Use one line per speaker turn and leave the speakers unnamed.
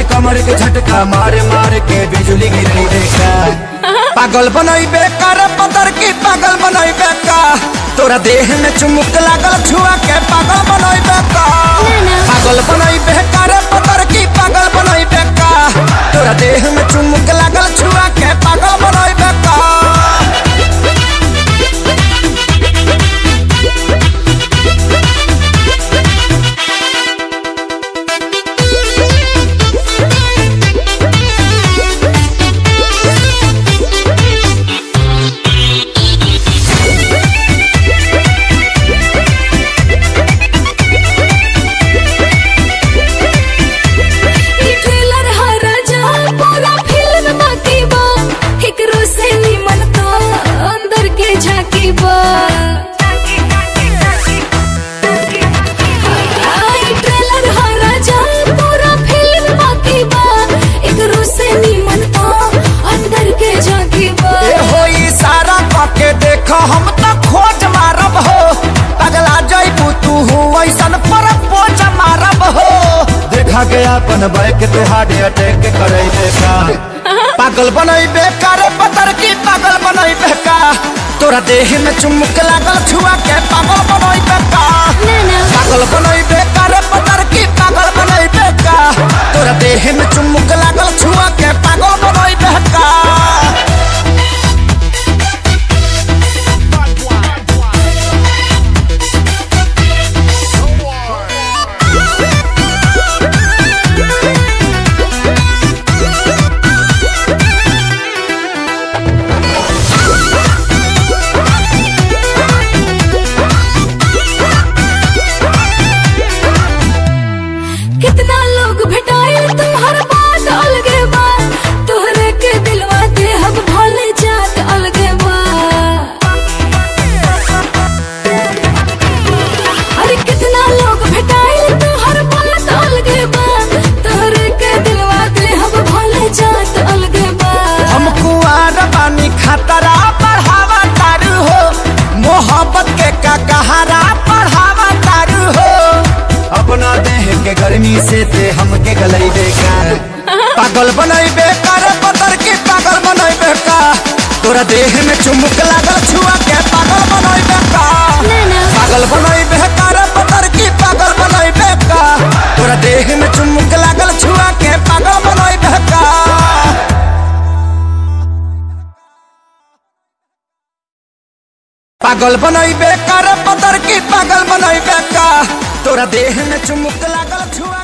तोहरे कमर के झटका मार मार के बिजली गिरी देखा। पागल बनई बेकार पतर की पागल बनई बेका, तोरा देह में चुमुक लागल छुआ के पागल बनई बेका। पागल बनई बेकार पतर की पागल बनई बेका, तोरा देह में चुमुक लागल छुआ के पागल बनई बेका। हम तो खोज मारब हो, पगला जइबू तू ऐसन पर पोच मारब हो। देखा गया अपन बैक तो हार्ट अटैक करे देखा। पागल बनई बेकार पतर की पागल बनई बेका, तोरा देह में चुमुक लागल छुआ के पागल बनई बेका। पागल बनई बेकार पतर की पागल बनई बेका, तोरा देह में चुमुक लागल छुआ के पागल बनई बेका।
कितना लोग भेटाए तुम्हार बात अलगे बा, तोहरे के दिलवा दे हम भले जात अलगे बा। अरे कितना लोग भेटाए तुम्हार बात अलगे बा, तोहरे के दिलवा दे हम भले जात अलगे बा।
हम कुआर बानी खतरा बढ़ावा तारू हो, मोहब्बत के का कहारा बढ़ावा तारू हो। अपना देह के गर्मी से ते हमके गलई बेका। पागल बनई बेकार पतर की पागल बनई बेका, तोरा देह में चुमुक लागल छुआ के पागल बनई बेका। पागल बनई बेकार पतर की पागल बनई बेका, तोरा देह में चुमुक लागल छुआ के पागल बनई बेका। पागल बनई बेकार पतर की पागल बनई बेका, तोरा देह में चुमुक लागल छुआ